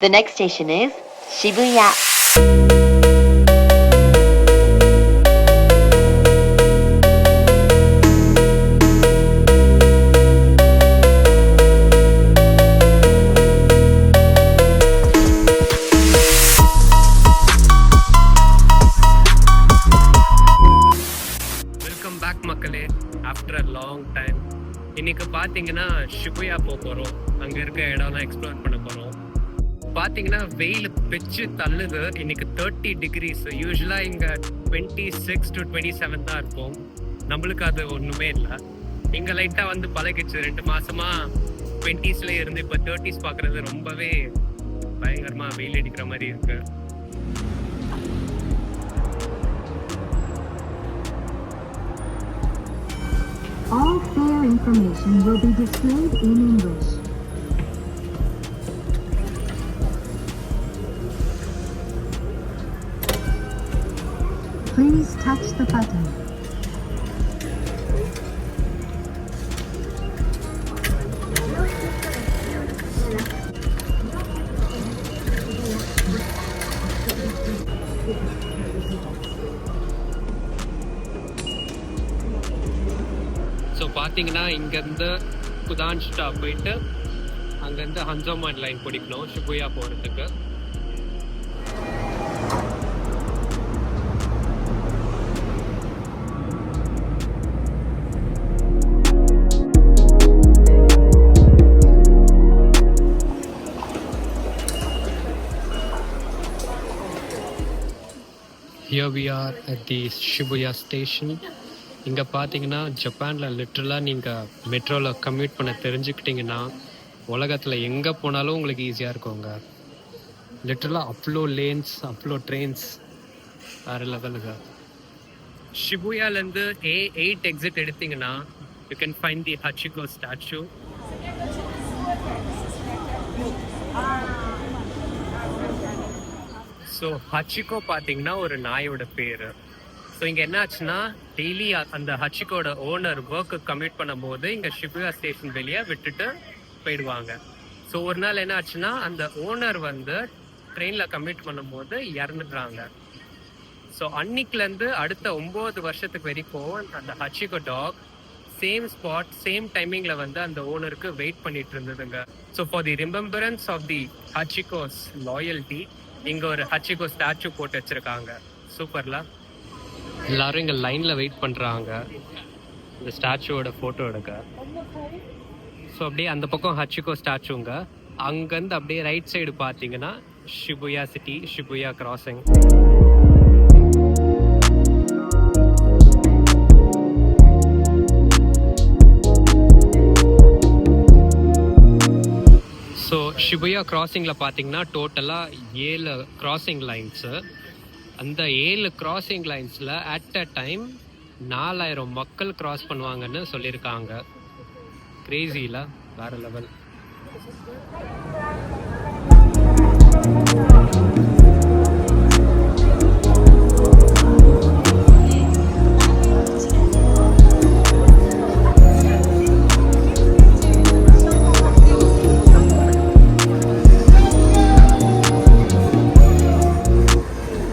The next station is Shibuya. Welcome back மக்களே, after a long time. இன்னைக்கு பார்த்தீங்கன்னா Shibuya போகிறோம். அங்கே இருக்க இடம்லாம் எக்ஸ்ப்ளோர் பண்ண போகிறோம். பார்த்தீங்கன்னா வெயில் பிச்சு தள்ளுது. இன்னைக்கு 30 டிகிரிஸ். யூஸ்வலாக இங்கே 26 to 27 தான் இருக்கும். நம்மளுக்கு அது ஒன்றுமே இல்லை. இங்கே லைட்டாக வந்து பழகிடுச்சு. 2 மாசமா 20s இருந்து இப்போ 30s பார்க்குறது ரொம்பவே பயங்கரமாக வெயில் அடிக்கிற மாதிரி இருக்கு. All fare information will be displayed in English. Please touch the button. So பார்த்தீங்கன்னா இங்கேருந்து குதான்ஷிட்டா போயிட்டு அங்கேருந்து ஹன்சோமான் லைன் பிடிக்கணும் ஷிபுயா போகிறதுக்கு. Here we are at the Shibuya station. இங்கே பார்த்தீங்கன்னா ஜப்பானில் லிட்ரலாக நீங்கள் மெட்ரோவில் கம்யூட் பண்ண தெரிஞ்சுக்கிட்டிங்கன்னா உலகத்தில் எங்கே போனாலும் உங்களுக்கு ஈஸியாக இருக்குங்க. லிட்ரலாக அவ்வளோ லேன்ஸ், அவ்வளோ ட்ரெயின்ஸ், வேறு லெவலுங்க. ஷிபுயாலேருந்து A8 எக்ஸிட் எடுத்திங்கன்னா you can find the Hachiko statue. So Hachiko பார்த்தீங்கன்னா ஒரு நாயோட பேர். ஸோ இங்கே என்ன ஆச்சுன்னா டெய்லி அந்த ஹச்சிகோட ஓனர் ஒர்க்கு கம்யூட் பண்ணும்போது இங்கே ஷிபுயா ஸ்டேஷன் வெளியே விட்டுட்டு போயிடுவாங்க. ஸோ ஒரு நாள் என்ன ஆச்சுன்னா அந்த ஓனர் வந்து ட்ரெயினில் கம்யூட் பண்ணும்போது இறந்துடுறாங்க. ஸோ அன்னைக்குலேருந்து அடுத்த 9 வருஷத்துக்கு வரைக்கும் அந்த Hachiko dog same spot same டைமிங்கில் வந்து அந்த ஓனருக்கு வெயிட் பண்ணிட்டு இருந்ததுங்க. So for the remembrance of the Hachiko's loyalty இங்கே ஒரு ஹச்சிகோ ஸ்டாச்சு போட்டு வச்சுருக்காங்க. சூப்பர்ல. எல்லாரும் இங்கே லைனில் வெயிட் பண்ணுறாங்க இந்த ஸ்டாச்சுவோட ஃபோட்டோ எடுக்க. ஸோ அப்படியே அந்த பக்கம் ஹச்சிகோ ஸ்டாச்சுங்க. அங்கேருந்து அப்படியே ரைட் சைடு பார்த்தீங்கன்னா Shibuya city, Shibuya crossing. So Shibuya கிராசிங்கில் பார்த்தீங்கன்னா டோட்டலாக 7 கிராசிங் லைன்ஸு. அந்த 7 கிராசிங் லைன்ஸில் அட் அ டைம் 4000 மக்கள் கிராஸ் பண்ணுவாங்கன்னு சொல்லியிருக்காங்க. கிரேசியில் வேறு லெவல்.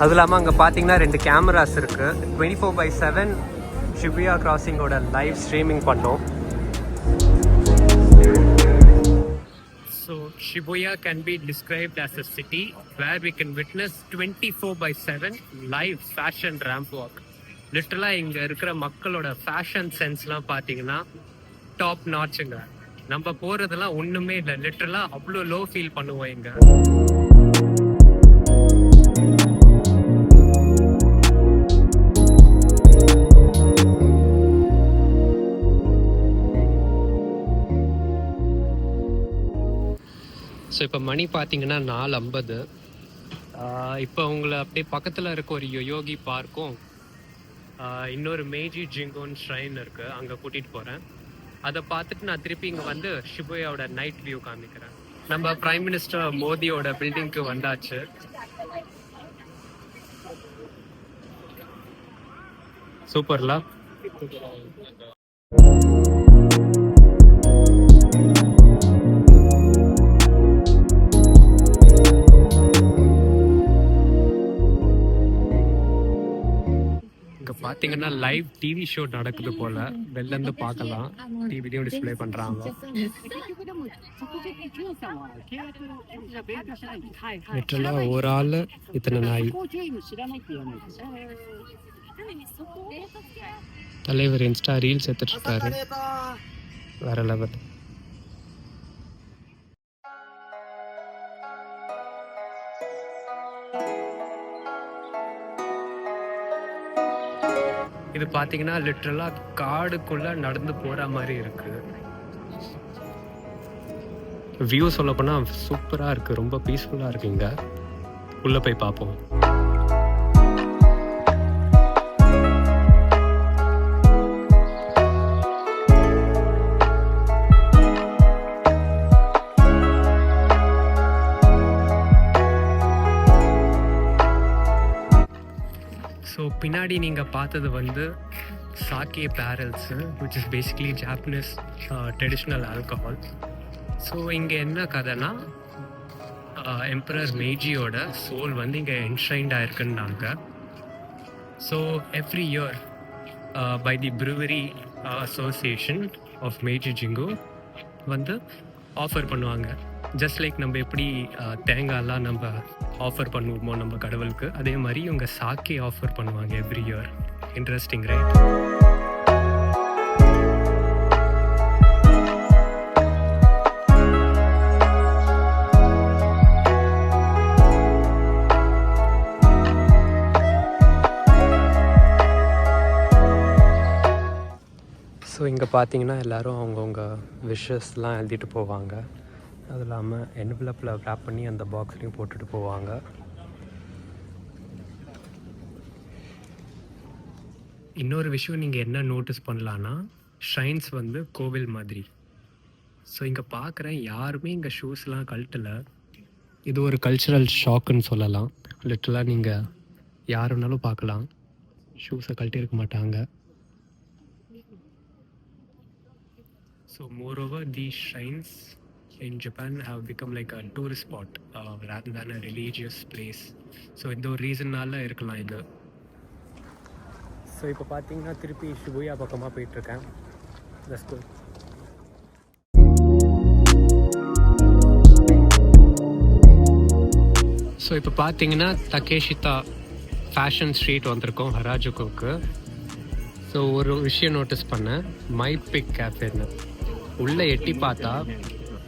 அது இல்லாமல் அங்கே பார்த்தீங்கன்னா 2 கேமராஸ் இருக்குது. 24/7 ஷிபுயா கிராசிங்கோட லைவ் ஸ்ட்ரீமிங் பண்ணோம். So Shibuya can be described as a city where we can witness 24/7 live fashion ramp walk. லிட்டரலாக இங்கே இருக்கிற மக்களோட ஃபேஷன் சென்ஸ்லாம் பார்த்தீங்கன்னா டாப் நாச்சுங்க. நம்ம போகிறதெல்லாம் ஒன்றுமே இல்லை. லிட்டரலாக அவ்வளோ லோ ஃபீல் பண்ணுவோம் இங்கே. ஸோ இப்போ மணி பார்த்தீங்கன்னா 4:50. இப்போ உங்களை அப்படியே பக்கத்தில் இருக்க ஒரு யோகி பார்க்கும் இன்னொரு மேஜி ஜிங்கோன் ஷ்ரைன் இருக்குது, அங்கே கூட்டிகிட்டு போகிறேன். அதை பார்த்துட்டு நான் திருப்பி இங்கே வந்து ஷிபுயாவோட நைட் வியூ காமிக்கிறேன். நம்ம பிரைம் மினிஸ்டர் மோடியோட பில்டிங்க்கு வந்தாச்சு. சூப்பர்லா. பார்த்தீங்கன்னா லைவ் டிவி ஷோ நடக்குது போல், வெளிலேருந்து பார்க்கலாம். டிவிலையும் டிஸ்பிளே பண்ணுறாங்க. லிட்டரலாக ஒரு ஆள் இத்தனை நாய். தலைவர் இன்ஸ்டா ரீல்ஸ் எடுத்துட்ருக்காரு, வேற லெவல். இது பார்த்தீங்கன்னா லிட்ரலாக காடுக்குள்ளே நடந்து போகிற மாதிரி இருக்குது. வியூ சொல்லப்போனால் சூப்பராக இருக்குது, ரொம்ப பீஸ்ஃபுல்லாக இருக்குங்க. உள்ளே போய் பார்ப்போம். ஸோ பின்னாடி நீங்கள் பார்த்தது வந்து sake barrels, which is basically Japanese traditional alcohol. So இங்கே என்ன கதைனா, எம்பரர் மெய்ஜியோட சோல் வந்து இங்கே என்ஷ்ரைன்ட் ஆயிருக்குன்னாங்க. So every year by the brewery association of Meiji Jingu வந்து ஆஃபர் பண்ணுவாங்க. ஜஸ்ட் லைக் நம்ம எப்படி தேங்காயெல்லாம் நம்ம ஆஃபர் பண்ணுவோமோ நம்ம கடவுளுக்கு, அதே மாதிரி இவங்க சாக்கே ஆஃபர் பண்ணுவாங்க every year. Interesting, right? So இங்கே பார்த்தீங்கன்னா எல்லோரும் அவங்கவுங்க விஷஸ்லாம் எழுதிட்டு போவாங்க. அது இல்லாமல் என்வலப்பில் ரேப் பண்ணி அந்த பாக்ஸ்லையும் போட்டுட்டு போவாங்க. இன்னொரு விஷயம் நீங்கள் என்ன நோட்டீஸ் பண்ணலான்னா, ஷ்ரைன்ஸ் வந்து கோவில் மாதிரி. ஸோ இங்கே பார்க்குறேன் யாருமே இங்கே ஷூஸ்லாம் கழட்டலை. இது ஒரு கல்ச்சுரல் ஷாக்குன்னு சொல்லலாம். லிட்டரலாக நீங்கள் யார் வேணாலும் பார்க்கலாம், ஷூஸை கழட்டியிருக்க மாட்டாங்க. So moreover these shrines in Japan have become like a tourist spot rather than a religious place. So இந்த ஒரு ரீசன்னால இருக்கலாம் இது. ஸோ இப்போ பார்த்தீங்கன்னா திருப்பி ஷிபுயா பக்கமாக போயிட்டுருக்கேன். Let's go. ஸோ இப்போ பார்த்தீங்கன்னா தகேஷிதா ஃபேஷன் ஸ்ட்ரீட் வந்திருக்கோம், ஹராஜுகோவுக்கு. ஸோ ஒரு விஷயம் நோட்டீஸ் பண்ணேன், மை பிக் கேஃபேன்னு. உள்ளே எட்டி பார்த்தா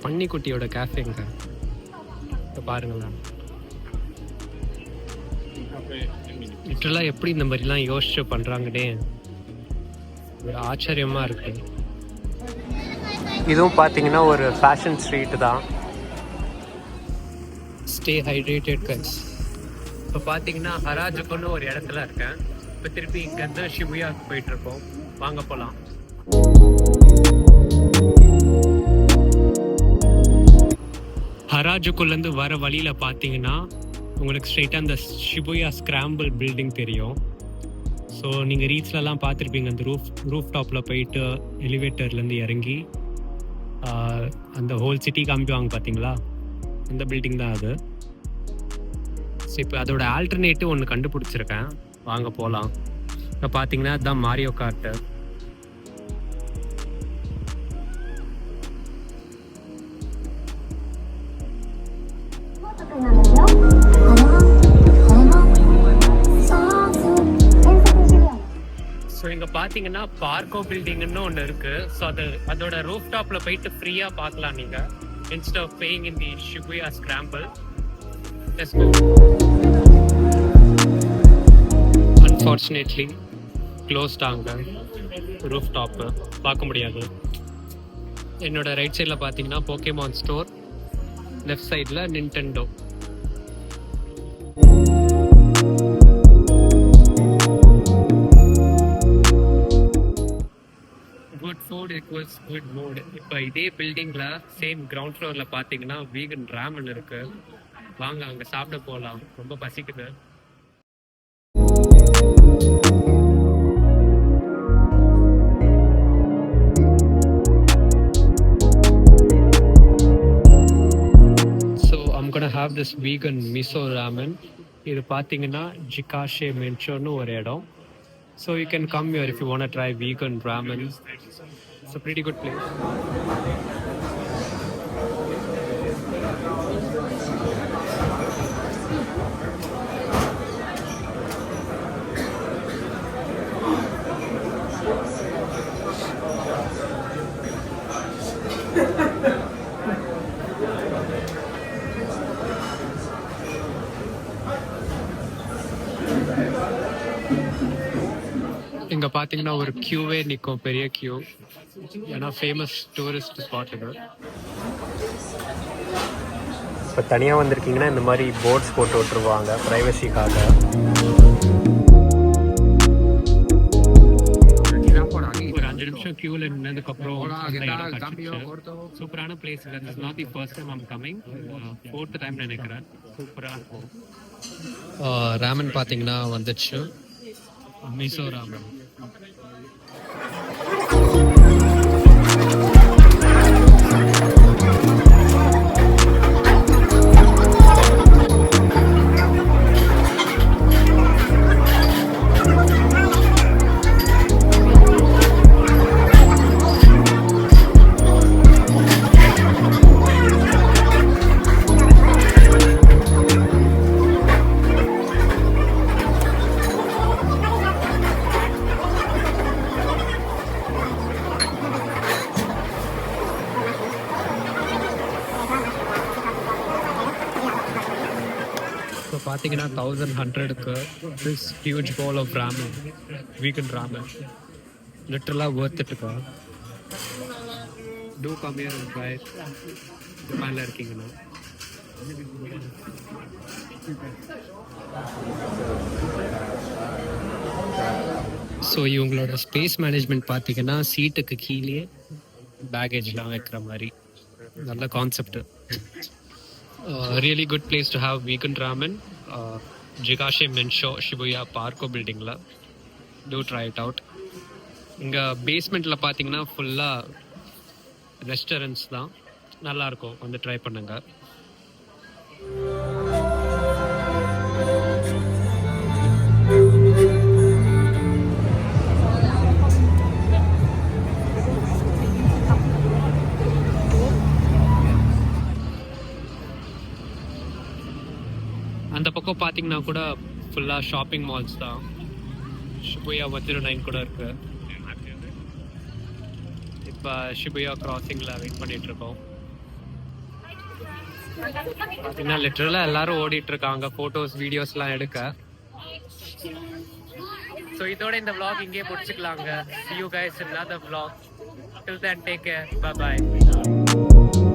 பன்னிக்குட்டியோட கேஃபேங்க. இப்போ பாருங்களேன், லிட்டரலாக எப்படி இந்த மாதிரிலாம் யோசிச்சு பண்ணுறாங்கன்னே ஒரு ஆச்சரியமாக இருக்குது. இதுவும் பார்த்தீங்கன்னா ஒரு ஃபேஷன் ஸ்ட்ரீட்டு தான். Stay hydrated guys. இப்போ பார்த்தீங்கன்னா ஹராஜுக்குன்னு ஒரு இடத்துல இருக்கேன். இப்போ திருப்பி இங்கேருந்து ஷிபுயாவுக்கு போயிட்டுருக்கோம். வாங்க போகலாம். ஹராஜுக்குள்ளேருந்து வர வழியில் பார்த்தீங்கன்னா உங்களுக்கு ஸ்ட்ரெயிட்டாக அந்த ஷிபுயா ஸ்கிராம்பிள் பில்டிங் தெரியும். ஸோ நீங்கள் ரீல்ஸ்லலாம் பார்த்துருப்பீங்க, அந்த ரூஃப் டாப்பில் போயிட்டு எலிவேட்டர்லேருந்து இறங்கி அந்த ஹோல் சிட்டி காமிப்பாங்க பார்த்தீங்களா, அந்த பில்டிங் தான் அது. ஸோ இப்போ அதோட ஆல்டர்னேட்டிவ் ஒன்று கண்டுபிடிச்சிருக்கேன், வாங்க போகலாம். இப்போ பார்த்தீங்கன்னா அதுதான் மாரியோ கார்ட்டு. ஸோ இங்கே பார்த்தீங்கன்னா பார்க்கோ பில்டிங்னு ஒன்று இருக்குது. ஸோ அதோட ரூஃப் டாப்பில் போயிட்டு ஃப்ரீயாக பார்க்கலாம் நீங்கள், instead of paying in the Shibuya scramble. Let's go. Unfortunately closed ஆகுங்க, ரூஃப் டாப்பு பார்க்க முடியாது. என்னோட ரைட் சைடில் பார்த்தீங்கன்னா போக்கேமான் ஸ்டோர், லெஃப்ட் சைடில் Nintendo. Good food equals good mood. இப்போ இதே பில்டிங்கில் சேம் கிரவுண்ட் ஃப்ளோரில் பார்த்தீங்கன்னா வீகன் ராமன் இருக்குது. வாங்க அங்கே சாப்பிட போகலாம், ரொம்ப பசிக்குது. So I'm gonna have this vegan miso ramen. இது பார்த்தீங்கன்னா ஜிகாஷே மென்ச்சோன்னு ஒரு இடம். So you can come here if you want to try vegan ramen. It's a pretty good place. இங்க பாத்தீங்கன்னா ஒரு கியூவே நிற்கும், பெரிய கியூ. ஏன்னா ஃபேமஸ் டூரிஸ்ட் ஸ்பாட் இது. இப்போ தனியாக வந்திருக்கீங்கன்னா இந்த மாதிரி போர்ட்ஸ் போட்டு விட்டுருவாங்க ப்ரைவசிக்காக. ஒரு 5 நிமிஷம் கியூவில் நின்னதுக்கப்புறம் சூப்பரான place. It's not the first time I'm coming, 4th time நினைக்கிறேன். சூப்பராக இருக்கும். ராமன் பார்த்தீங்கன்னா வந்துச்சு, மிசோ ராமன். ஸோ பார்த்தீங்கன்னா 1100க்கு this huge bowl of ramen, vegan ramen, லிட்டரலாக ஒர்த்துட்டுக்கா. Do come here and try. ஜப்பானில் இருக்கீங்கன்னா ஸோ இவங்களோட ஸ்பேஸ் மேனேஜ்மெண்ட் பார்த்தீங்கன்னா சீட்டுக்கு கீழே பேகேஜ்லாம் வைக்கிற மாதிரி நல்ல concept. Really good place to have vegan ramen. Jigashe Mensho Shibuya Parko building la. Do try it out. இங்கே பேஸ்மெண்ட்டில் பார்த்தீங்கன்னா ஃபுல்லாக ரெஸ்டாரண்ட்ஸ் தான். நல்லாயிருக்கும், வந்து ட்ரை பண்ணுங்க. அந்த பக்கம் பார்த்தீங்கன்னா கூட ஃபுல்லாக ஷாப்பிங் மால்ஸ் தான். ஷிபுயா 109 கூட இருக்கு. இப்போ ஷிபுயா கிராசிங்கில் வெயிட் பண்ணிட்டு இருக்கோம். பார்த்தீங்கன்னா லிட்டரலாக எல்லாரும் ஓடிட்டு இருக்காங்க ஃபோட்டோஸ் வீடியோஸ்லாம் எடுக்க. ஸோ இதோட இந்த vlog இங்கே முடிச்சுக்கலாங்க. See you guys in another vlog. Till then, take care. Bye bye.